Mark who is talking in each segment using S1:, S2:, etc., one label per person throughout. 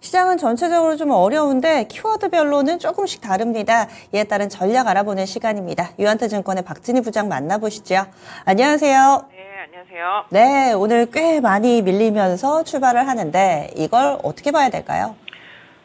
S1: 시장은 전체적으로 좀 어려운데 키워드별로는 조금씩 다릅니다. 이에 따른 전략 알아보는 시간입니다. 유한타증권의 박진희 부장 만나보시죠. 안녕하세요.
S2: 네, 안녕하세요.
S1: 네, 오늘 꽤 많이 밀리면서 출발을 하는데 이걸 어떻게 봐야 될까요?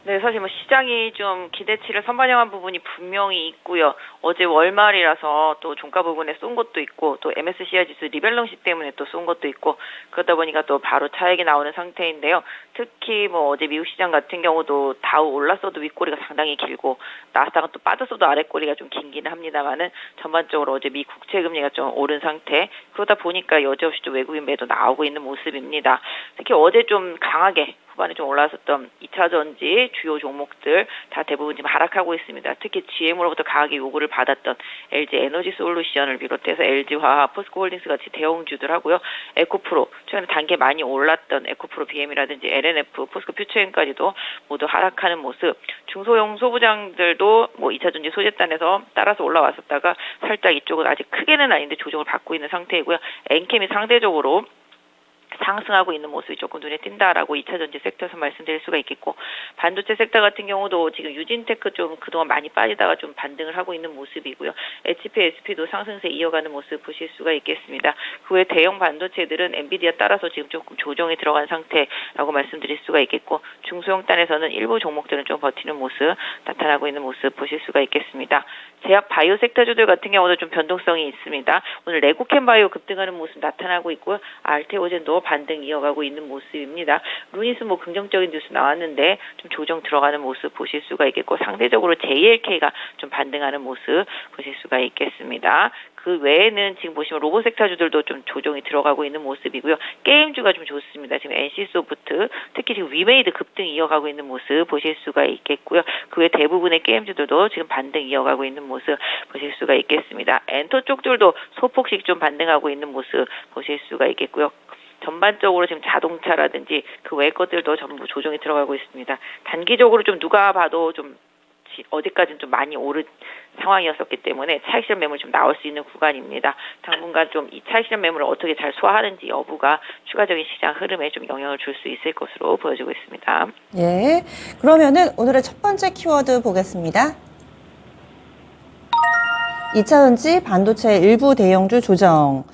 S2: 네, 사실 뭐 시장이 좀 기대치를 선반영한 부분이 분명히 있고요. 어제 월말이라서 또 종가 부분에 쏜 것도 있고, 또 MSCI 지수 리밸런싱 때문에 또 쏜 것도 있고, 그러다 보니까 또 바로 차익이 나오는 상태인데요. 특히 뭐 어제 미국 시장 같은 경우도 다우 올랐어도 윗꼬리가 상당히 길고, 나스닥은 또 빠졌어도 아랫꼬리가 좀 긴기는 합니다만은 전반적으로 어제 미 국채 금리가 좀 오른 상태. 그러다 보니까 여지없이 또 외국인 매도 나오고 있는 모습입니다. 특히 어제 좀 강하게 후반에 좀 올라섰던 2차 전지 주요 종목들 다 대부분 지금 하락하고 있습니다. 특히 GM으로부터 강하게 요구를 받았던 LG 에너지 솔루션을 비롯해서 LG화학, 포스코홀딩스 같이 대형주들 하고요. 에코프로, 최근에 단계 많이 올랐던 에코프로 BM이라든지 LNF, 포스코 퓨처엠까지도 모두 하락하는 모습. 중소형 소부장들도 뭐 2차 전지 소재단에서 따라서 올라왔었다가 살짝 이쪽은 아직 크게는 아닌데 조정을 받고 있는 상태이고요. 엔캠이 상대적으로 상승하고 있는 모습이 조금 눈에 띈다라고 2차 전지 섹터에서 말씀드릴 수가 있겠고, 반도체 섹터 같은 경우도 지금 유진테크 좀 그동안 많이 빠지다가 좀 반등을 하고 있는 모습이고요. HP, SP도 상승세 이어가는 모습 보실 수가 있겠습니다. 그 외 대형 반도체들은 엔비디아 따라서 지금 조금 조정에 들어간 상태라고 말씀드릴 수가 있겠고, 중소형 단에서는 일부 종목들은 좀 버티는 모습 나타나고 있는 모습 보실 수가 있겠습니다. 제약 바이오 섹터주들 같은 경우도 좀 변동성이 있습니다. 오늘 레고캠 바이오 급등하는 모습 나타나고 있고요. 알테오젠도 반등 이어가고 있는 모습입니다. 루니스 뭐 긍정적인 뉴스 나왔는데 좀 조정 들어가는 모습 보실 수가 있겠고, 상대적으로 JLK가 좀 반등하는 모습 보실 수가 있겠습니다. 그 외에는 지금 보시면 로봇 섹터주들도 좀 조정이 들어가고 있는 모습이고요. 게임주가 좀 좋습니다. 지금 NC소프트, 특히 지금 위메이드 급등 이어가고 있는 모습 보실 수가 있겠고요. 그 외 대부분의 게임주들도 지금 반등 이어가고 있는 모습 보실 수가 있겠습니다. 엔터 쪽들도 소폭씩 좀 반등하고 있는 모습 보실 수가 있겠고요. 전반적으로 지금 자동차라든지 그 외 것들도 전부 조정이 들어가고 있습니다. 단기적으로 좀 누가 봐도 좀 어제까지는 좀 많이 오른 상황이었었기 때문에 차익 실현 매물 좀 나올 수 있는 구간입니다. 당분간 좀 이 차익 실현 매물을 어떻게 잘 소화하는지 여부가 추가적인 시장 흐름에 좀 영향을 줄 수 있을 것으로 보여지고 있습니다.
S1: 예, 그러면은 오늘의 첫 번째 키워드 보겠습니다. 2차 전지 반도체 일부 대형주 조정.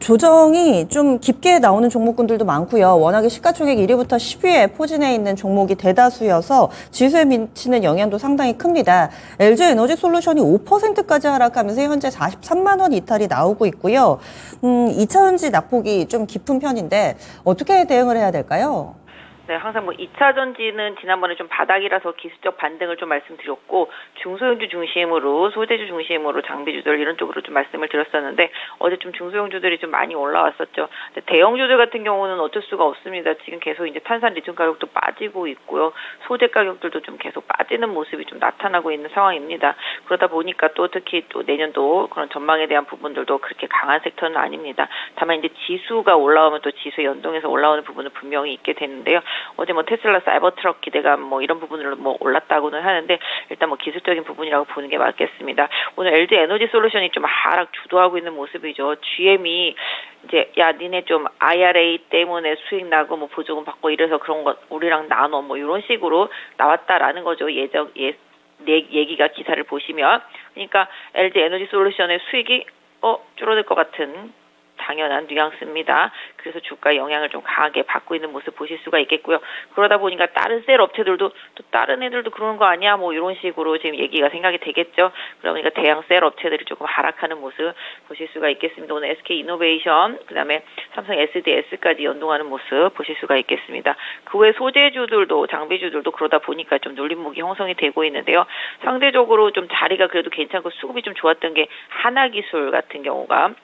S1: 조정이 좀 깊게 나오는 종목군들도 많고요. 워낙에 시가총액 1위부터 10위에 포진해 있는 종목이 대다수여서 지수에 미치는 영향도 상당히 큽니다. LG 에너지 솔루션이 5%까지 하락하면서 현재 43만 원 이탈이 나오고 있고요. 2차 전지 낙폭이 좀 깊은 편인데 어떻게 대응을 해야 될까요?
S2: 네, 항상 뭐 2차 전지는 지난번에 좀 바닥이라서 기술적 반등을 좀 말씀드렸고, 중소형주 중심으로, 소재주 중심으로 장비주들 이런 쪽으로 좀 말씀을 드렸었는데, 어제 좀 중소형주들이 좀 많이 올라왔었죠. 근데 대형주들 같은 경우는 어쩔 수가 없습니다. 지금 계속 이제 탄산 리튬 가격도 빠지고 있고요. 소재 가격들도 좀 계속 빠지는 모습이 좀 나타나고 있는 상황입니다. 그러다 보니까 또 특히 또 내년도 그런 전망에 대한 부분들도 그렇게 강한 섹터는 아닙니다. 다만 이제 지수가 올라오면 또 지수에 연동해서 올라오는 부분은 분명히 있게 되는데요. 어제 뭐 테슬라 사이버트럭 기대감 뭐 이런 부분으로 뭐 올랐다고는 하는데, 일단 뭐 기술적인 부분이라고 보는 게 맞겠습니다. 오늘 LG 에너지 솔루션이 좀 하락 주도하고 있는 모습이죠. GM이 이제 야 니네 좀 IRA 때문에 수익 나고 뭐 보조금 받고 이래서 그런 거 우리랑 나눠 뭐 이런 식으로 나왔다라는 거죠. 얘기가 기사를 보시면. 그러니까 LG 에너지 솔루션의 수익이 줄어들 것 같은 당연한 뉘앙스입니다. 그래서 주가 영향을 좀 강하게 받고 있는 모습 보실 수가 있겠고요. 그러다 보니까 다른 셀 업체들도 또 다른 애들도 그러는 거 아니야? 뭐 이런 식으로 지금 얘기가 생각이 되겠죠. 그러니까 대형 셀 업체들이 조금 하락하는 모습 보실 수가 있겠습니다. 오늘 SK 이노베이션, 그다음에 삼성 SDS까지 연동하는 모습 보실 수가 있겠습니다. 그 외 소재주들도 장비주들도 그러다 보니까 좀 눌림목이 형성이 되고 있는데요. 상대적으로 좀 자리가 그래도 괜찮고 수급이 좀 좋았던 게 하나기술 같은 경우가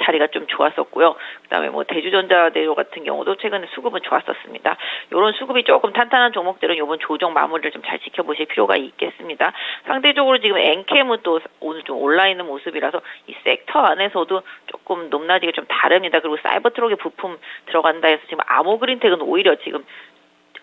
S2: 자리가 좀 좋았었고요. 그다음에 뭐 대주전자대료 같은 경우도 최근에 수급은 좋았었습니다. 이런 수급이 조금 탄탄한 종목들은 이번 조정 마무리를 좀 잘 지켜보실 필요가 있겠습니다. 상대적으로 지금 엔캠은 또 오늘 좀 올라 있는 모습이라서 이 섹터 안에서도 조금 높낮이가 좀 다릅니다. 그리고 사이버트럭에 부품 들어간다 해서 지금 아모그린텍은 오히려 지금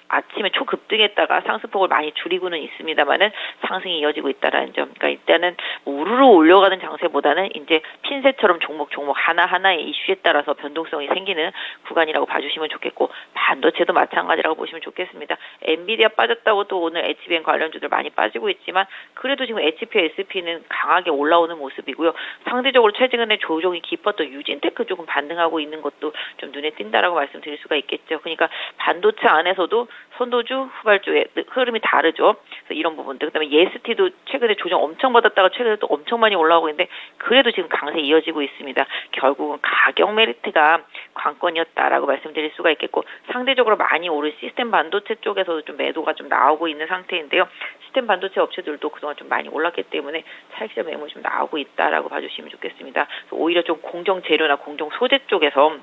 S2: 아침에 초급등했다가 상승폭을 많이 줄이고는 있습니다만은 상승이 이어지고 있다라는 점. 그러니까 일단은 우르르 올려가는 장세보다는 이제 핀셋처럼 종목 하나하나의 이슈에 따라서 변동성이 생기는 구간이라고 봐주시면 좋겠고, 반도체도 마찬가지라고 보시면 좋겠습니다. 엔비디아 빠졌다고 또 오늘 HBM 관련주들 많이 빠지고 있지만 그래도 지금 HP, SP는 강하게 올라오는 모습이고요. 상대적으로 최근에 조정이 깊었던 유진테크 조금 반등하고 있는 것도 좀 눈에 띈다라고 말씀드릴 수가 있겠죠. 그러니까 반도체 안에서도 선도주, 후발주의 흐름이 다르죠. 그래서 이런 부분들. 그다음에 예스티도 최근에 조정 엄청 받았다가 최근에 또 엄청 많이 올라오고 있는데 그래도 지금 강세 이어지고 있습니다. 결국은 가격 메리트가 관건이었다라고 말씀드릴 수가 있겠고, 상대적으로 많이 오른 시스템 반도체 쪽에서도 좀 매도가 좀 나오고 있는 상태인데요. 시스템 반도체 업체들도 그동안 좀 많이 올랐기 때문에 차익실 매물 좀 나오고 있다라고 봐주시면 좋겠습니다. 오히려 좀 공정 재료나 공정 소재 쪽에서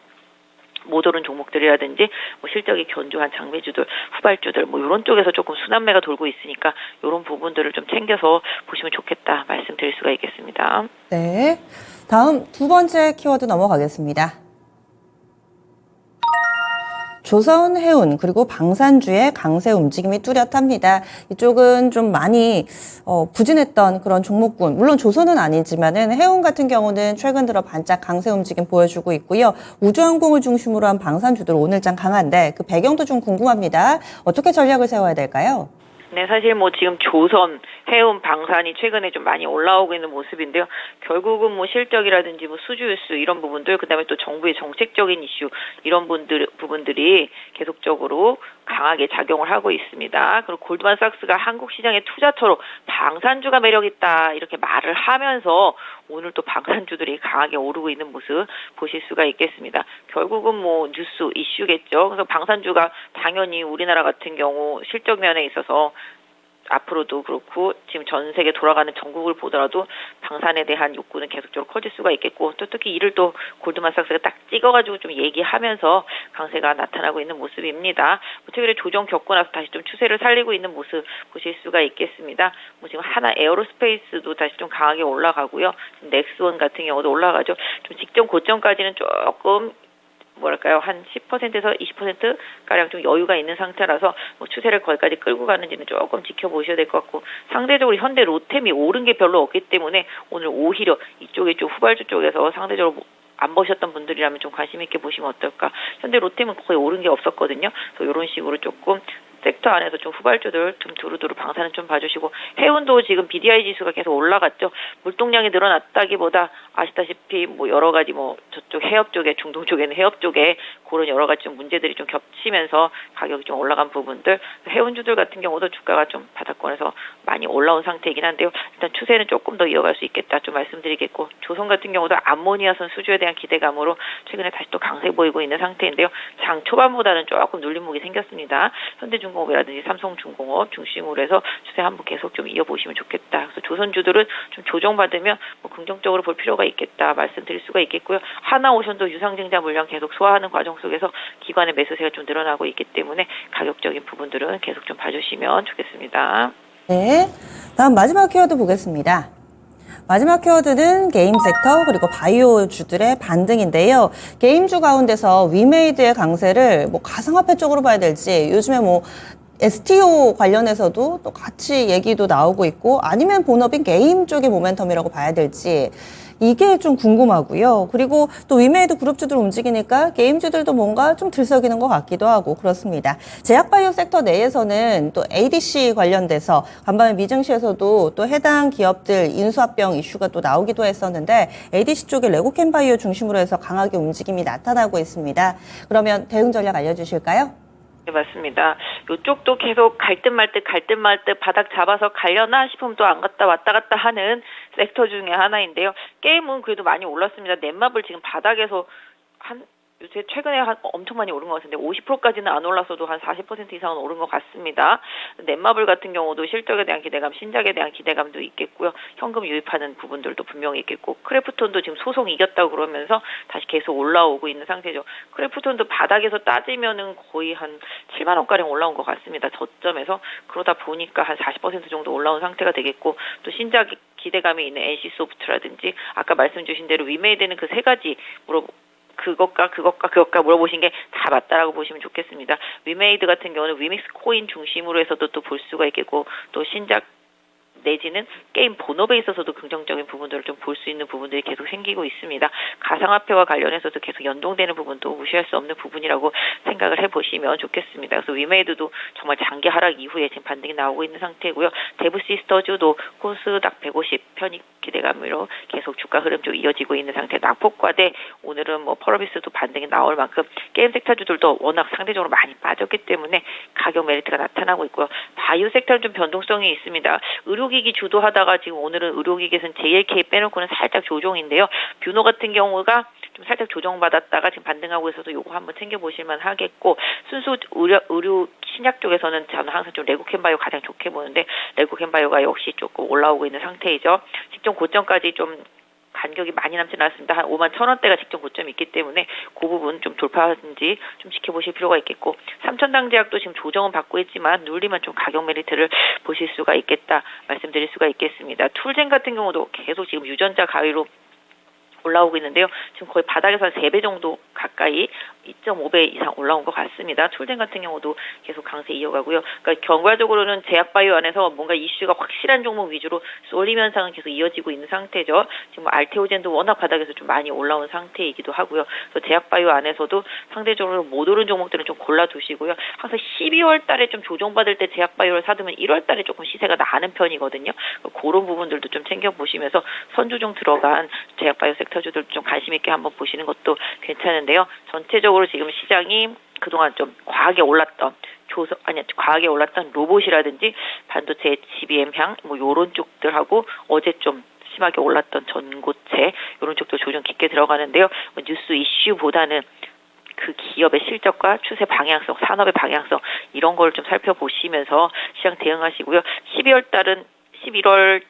S2: 못 오른 종목들이라든지 뭐 실적이 견조한 장매주들, 후발주들 뭐 이런 쪽에서 조금 순환매가 돌고 있으니까 이런 부분들을 좀 챙겨서 보시면 좋겠다 말씀드릴 수가 있겠습니다.
S1: 네. 다음 두 번째 키워드 넘어가겠습니다. 조선해운 그리고 방산주의 강세 움직임이 뚜렷합니다. 이쪽은 좀 많이 부진했던 그런 종목군. 물론 조선은 아니지만은 해운 같은 경우는 최근 들어 반짝 강세 움직임 보여주고 있고요. 우주항공을 중심으로 한 방산주들 오늘장 강한데 그 배경도 좀 궁금합니다. 어떻게 전략을 세워야 될까요?
S2: 네, 사실 뭐 지금 조선, 해운, 방산이 최근에 좀 많이 올라오고 있는 모습인데요. 결국은 뭐 실적이라든지 뭐 수주 뉴스 이런 부분들, 그다음에 또 정부의 정책적인 이슈 이런 부분들이 계속적으로 강하게 작용을 하고 있습니다. 그리고 골드만삭스가 한국 시장의 투자처로 방산주가 매력 있다 이렇게 말을 하면서 오늘 또 방산주들이 강하게 오르고 있는 모습 보실 수가 있겠습니다. 결국은 뭐 뉴스 이슈겠죠. 그래서 방산주가 당연히 우리나라 같은 경우 실적 면에 있어서 앞으로도 그렇고 지금 전 세계 돌아가는 전국을 보더라도 방산에 대한 욕구는 계속적으로 커질 수가 있겠고, 또 특히 이를 또 골드만삭스가 딱 찍어가지고 좀 얘기하면서 강세가 나타나고 있는 모습입니다. 최근에 조정 겪고 나서 다시 좀 추세를 살리고 있는 모습 보실 수가 있겠습니다. 뭐 지금 하나 에어로스페이스도 다시 좀 강하게 올라가고요. 넥스원 같은 경우도 올라가죠. 좀 직전 고점까지는 조금 뭐랄까요, 한 10%에서 20%가량 좀 여유가 있는 상태라서 뭐 추세를 거기까지 끌고 가는지는 조금 지켜보셔야 될 것 같고, 상대적으로 현대 로템이 오른 게 별로 없기 때문에 오늘 오히려 이쪽에 좀 후발주 쪽에서 상대적으로 안 보셨던 분들이라면 좀 관심 있게 보시면 어떨까. 현대 로템은 거의 오른 게 없었거든요. 그래서 이런 식으로 조금 섹터 안에서 좀 후발주들 좀 두루두루 방사는 좀 봐주시고, 해운도 지금 BDI 지수가 계속 올라갔죠. 물동량이 늘어났다기보다 아시다시피 뭐 여러 가지 뭐 저쪽 해협 쪽에, 중동 쪽에는 해협 쪽에 그런 여러 가지 좀 문제들이 좀 겹치면서 가격이 좀 올라간 부분들, 해운주들 같은 경우도 주가가 좀 바닥권에서 많이 올라온 상태이긴 한데요. 일단 추세는 조금 더 이어갈 수 있겠다 좀 말씀드리겠고, 조선 같은 경우도 암모니아선 수주에 대한 기대감으로 최근에 다시 또 강세 보이고 있는 상태인데요. 장 초반보다는 조금 눌림목이 생겼습니다. 현대중공업이라든지 삼성중공업 중심으로 해서 추세 한번 계속 좀 이어보시면 좋겠다. 그래서 조선주들은 좀 조정받으면 뭐 긍정적으로 볼 필요가 있겠다 말씀드릴 수가 있겠고요. 하나오션도 유상증자 물량 계속 소화하는 과정 속에서 기관의 매수세가 좀 늘어나고 있기 때문에 가격적인 부분들은 계속 좀 봐주시면 좋겠습니다.
S1: 네. 다음 마지막 키워드 보겠습니다. 마지막 키워드는 게임 섹터 그리고 바이오주들의 반등인데요. 게임주 가운데서 위메이드의 강세를 뭐 가상화폐 쪽으로 봐야 될지, 요즘에 뭐 STO 관련해서도 또 같이 얘기도 나오고 있고, 아니면 본업인 게임 쪽의 모멘텀이라고 봐야 될지 이게 좀 궁금하고요. 그리고 또 위메이드 그룹주들 움직이니까 게임주들도 뭔가 좀 들썩이는 것 같기도 하고 그렇습니다. 제약바이오 섹터 내에서는 또 ADC 관련돼서 간밤에 미증시에서도 또 해당 기업들 인수합병 이슈가 또 나오기도 했었는데, ADC 쪽에 레고캠바이오 중심으로 해서 강하게 움직임이 나타나고 있습니다. 그러면 대응 전략 알려주실까요?
S2: 네, 맞습니다. 이쪽도 계속 갈 듯 말 듯 바닥 잡아서 가려나 싶으면 또 안 갔다 왔다 갔다 하는 섹터 중에 하나인데요. 게임은 그래도 많이 올랐습니다. 넷마블 지금 바닥에서 요새 최근에 엄청 많이 오른 것 같은데 50%까지는 안 올랐어도 한 40% 이상은 오른 것 같습니다. 넷마블 같은 경우도 실적에 대한 기대감, 신작에 대한 기대감도 있겠고요. 현금 유입하는 부분들도 분명히 있겠고, 크래프톤도 지금 소송 이겼다고 그러면서 다시 계속 올라오고 있는 상태죠. 크래프톤도 바닥에서 따지면은 거의 한 7만 원가량 올라온 것 같습니다. 저점에서. 그러다 보니까 한 40% 정도 올라온 상태가 되겠고, 또 신작 기대감이 있는 NC소프트라든지 아까 말씀 주신 대로 위메이드는 그 세 가지 그것과 물어보신 게 다 맞다라고 보시면 좋겠습니다. 위메이드 같은 경우는 위믹스 코인 중심으로 해서도 또 볼 수가 있겠고, 또 신작 내지는 게임 본업에 있어서도 긍정적인 부분들을 좀 볼 수 있는 부분들이 계속 생기고 있습니다. 가상화폐와 관련해서도 계속 연동되는 부분도 무시할 수 없는 부분이라고 생각을 해보시면 좋겠습니다. 그래서 위메이드도 정말 장기 하락 이후에 지금 반등이 나오고 있는 상태고요. 데브시스터즈도 코스닥 150 편입 기대감으로 계속 주가 흐름 좀 이어지고 있는 상태. 낙폭과대 오늘은 뭐 펄어비스도 반등이 나올 만큼 게임 섹터주들도 워낙 상대적으로 많이 빠졌기 때문에 가격 메리트가 나타나고 있고요. 바이오 섹터는 좀 변동성이 있습니다. 의료기기 주도하다가 지금 오늘은 의료기기에서는 JLK 빼놓고는 살짝 조정인데요. 뷰노 같은 경우가 좀 살짝 조정받았다가 지금 반등하고 있어서 요거 한번 챙겨보실만 하겠고, 순수 의료 신약 쪽에서는 저는 항상 좀 레고캔바이오 가장 좋게 보는데, 레고캔바이오가 역시 조금 올라오고 있는 상태이죠. 직전 고점까지 좀 간격이 많이 남지 않았습니다. 한 51,000원대가 직전 고점이 있기 때문에 그 부분 좀 돌파하는지 좀 지켜보실 필요가 있겠고, 삼천당제약도 지금 조정은 받고 있지만 눌리면 좀 가격 메리트를 보실 수가 있겠다 말씀드릴 수가 있겠습니다. 툴젠 같은 경우도 계속 지금 유전자 가위로 올라오고 있는데요. 지금 거의 바닥에서 한 3배 정도 가까이 2.5배 이상 올라온 것 같습니다. 툴젠 같은 경우도 계속 강세 이어가고요. 그러니까 결과적으로는 제약바이오 안에서 뭔가 이슈가 확실한 종목 위주로 쏠림 현상은 계속 이어지고 있는 상태죠. 지금 알테오젠도 워낙 바닥에서 좀 많이 올라온 상태이기도 하고요. 그래서 제약바이오 안에서도 상대적으로 못 오른 종목들은 좀 골라두시고요. 항상 12월 달에 좀 조정받을 때 제약바이오를 사두면 1월 달에 조금 시세가 나는 편이거든요. 그런 부분들도 좀 챙겨보시면서 선조정 들어간 제약바이오 섹터주들 좀 관심 있게 한번 보시는 것도 괜찮은데요. 전체적으로 지금 시장이 그동안 좀 과하게 올랐던 과하게 올랐던 로봇이라든지 반도체 HBM향 뭐 요런 쪽들하고 어제 좀 심하게 올랐던 전고체 요런 쪽도 조정 깊게 들어가는데요. 뉴스 이슈보다는 그 기업의 실적과 추세 방향성, 산업의 방향성 이런 걸 좀 살펴보시면서 시장 대응하시고요. 11월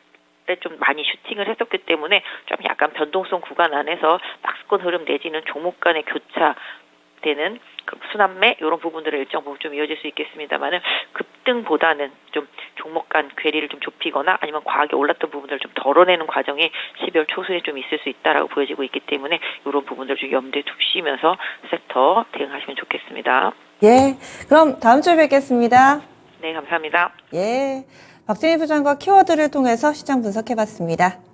S2: 좀 많이 슈팅을 했었기 때문에 좀 약간 변동성 구간 안에서 박스권 흐름 내지는 종목 간의 교차되는 그 순환매 이런 부분들을 일정 부분 좀 이어질 수 있겠습니다만은 급등보다는 좀 종목 간 괴리를 좀 좁히거나 아니면 과하게 올랐던 부분들을 좀 덜어내는 과정이 12월 초순에 좀 있을 수 있다라고 보여지고 있기 때문에 이런 부분들을 좀 염두에 두시면서 섹터 대응하시면 좋겠습니다.
S1: 예, 그럼 다음 주에 뵙겠습니다.
S2: 네, 감사합니다.
S1: 예, 박진희 부장과 키워드를 통해서 시장 분석해봤습니다.